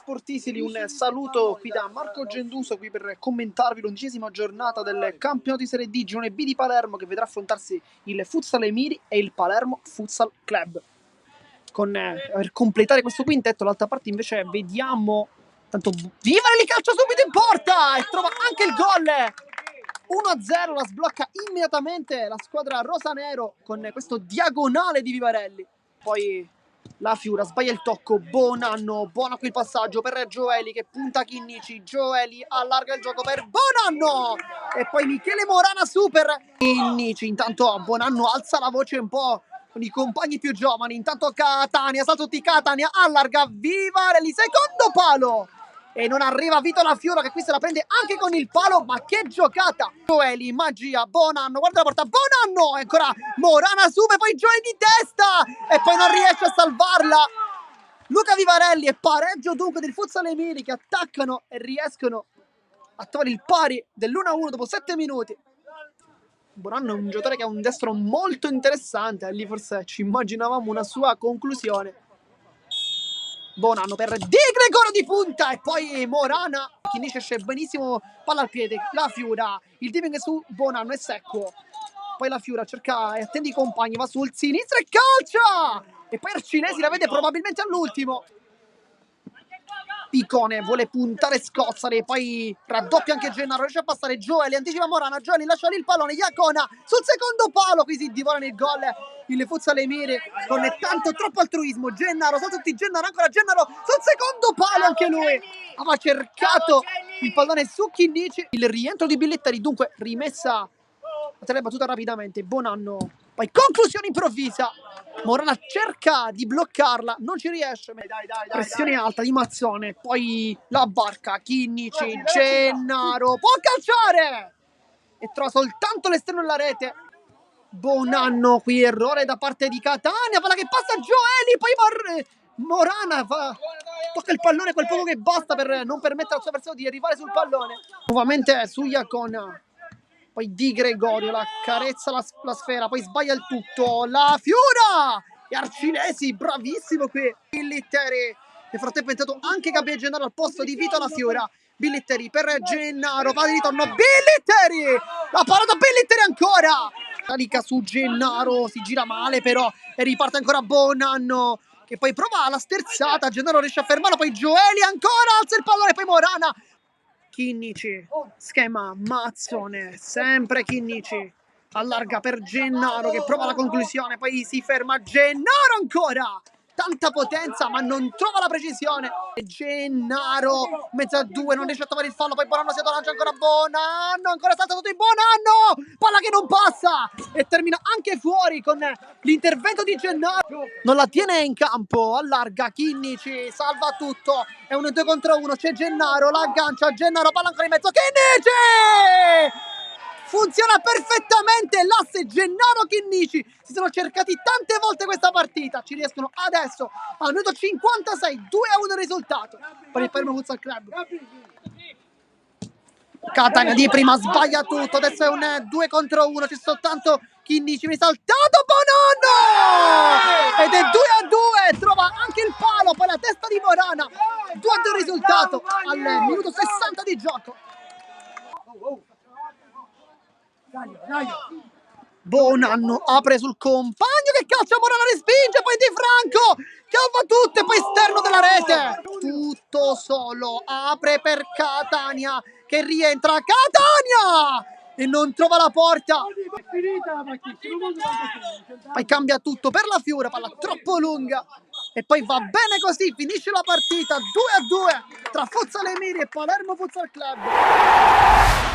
Sportisili, un saluto qui da Marco Genduso, qui per commentarvi l'11ª giornata del campionato di Serie D Girone B di Palermo, che vedrà affrontarsi il Futsal Emiri e il Palermo Futsal Club. Per completare questo quintetto, l'altra parte invece vediamo, tanto Vivarelli calcia subito in porta e trova anche il gol. 1-0, la sblocca immediatamente la squadra rosanero con questo diagonale di Vivarelli. Poi la Fiura sbaglia il tocco, Bonanno, buono qui il passaggio per Gioeli che punta Chinnici, Gioeli allarga il gioco per Bonanno e poi Michele Morana super Chinnici. Intanto Bonanno alza la voce un po' con i compagni più giovani, intanto Catania, salta tutti Catania, allarga Vivarelli, secondo palo e non arriva Vito La Fiora che qui se la prende anche con il palo, ma che giocata! Gioeli, magia, Bonanno, guarda la porta, Bonanno, e ancora Morana sube, poi Gioeli di testa e poi non riesce a salvarla Luca Vivarelli. E pareggio dunque del Futsal Emiri che attaccano e riescono a trovare il pari dell'1-1 dopo 7 minuti. Bonanno è un giocatore che ha un destro molto interessante, lì forse ci immaginavamo una sua conclusione. Bonanno per Di Gregorio di punta e poi Morana, Chinnici esce benissimo, palla al piede, la Fiura, il diving su Bonanno è secco, poi la Fiura cerca e attende i compagni, va sul sinistro e calcia e poi Arcinesi la vede probabilmente all'ultimo. Piccone vuole puntare Scozzare, poi raddoppia anche Gennaro, riesce a passare Gioeli, anticipa Morana, Gioeli lascia lì il pallone, Iacona sul secondo palo, qui si divorano il gol il Futsal Emiri con troppo altruismo. Gennaro, salta tutti Gennaro, ancora Gennaro sul secondo palo, anche lui aveva cercato il pallone su Chinnici. Il rientro di Biglietteri, dunque rimessa la telebattuta rapidamente, Bonanno, poi conclusione improvvisa, Morana cerca di bloccarla, non ci riesce, pressione alta di Mazzone, poi la barca, Chinnici, Gennaro, può calciare e trova soltanto l'esterno della rete. Bonanno, qui errore da parte di Catania, palla che passa a Gioeli, poi Morana tocca il pallone quel poco che basta per non permettere al suo avversario di arrivare sul pallone. Nuovamente su Iacona, poi Di Gregorio, la carezza la sfera, poi sbaglia il tutto, la Fiura e Arcinesi, bravissimo qui. Biglietteri, nel frattempo è entrato anche Gabriele Gennaro al posto di Vito La Fiora. Biglietteri per Gennaro, va di ritorno, Biglietteri, la parata Biglietteri ancora, carica su Gennaro, si gira male però e riparte ancora Bonanno che poi prova la sterzata, Gennaro riesce a fermarlo, poi Gioeli ancora, alza il pallone, poi Morana, Chinnici, schema Mazzone, sempre Chinnici, allarga per Gennaro che prova la conclusione, poi si ferma Gennaro ancora, tanta potenza ma non trova la precisione. Gennaro, mezzo a due, non riesce a trovare il fallo, poi Bonanno si lancia ancora, Bonanno, ancora salta tutto in Bonanno, palla che non passa e termina anche fuori con l'intervento di Gennaro. Non la tiene in campo, allarga Chinnici, salva tutto, è un 2 contro 1, c'è Gennaro, la aggancia, Gennaro, palla ancora in mezzo, Chinnici! Funziona perfettamente l'asse Gennaro-Chinnici, si sono cercati tante volte questa partita, ci riescono adesso al minuto 56, 2-1 il risultato per il Palermo Futsal Club. Catania di prima sbaglia tutto, adesso è un 2 contro 1, c'è soltanto Chinnici, mi è saltato Bonanno! Ed è 2-2, trova anche il palo, poi la testa di Morana, 2-2 il risultato al minuto 60 di gioco. Bonanno apre sul compagno che calcia, Morana respinge, poi Di Franco calma tutto e poi esterno della rete, tutto solo, apre per Catania che rientra, Catania e non trova la porta, poi cambia tutto per la Fiura, palla troppo lunga e poi va bene così, finisce la partita 2-2 tra Futsal Emiri e Palermo Futsal Club.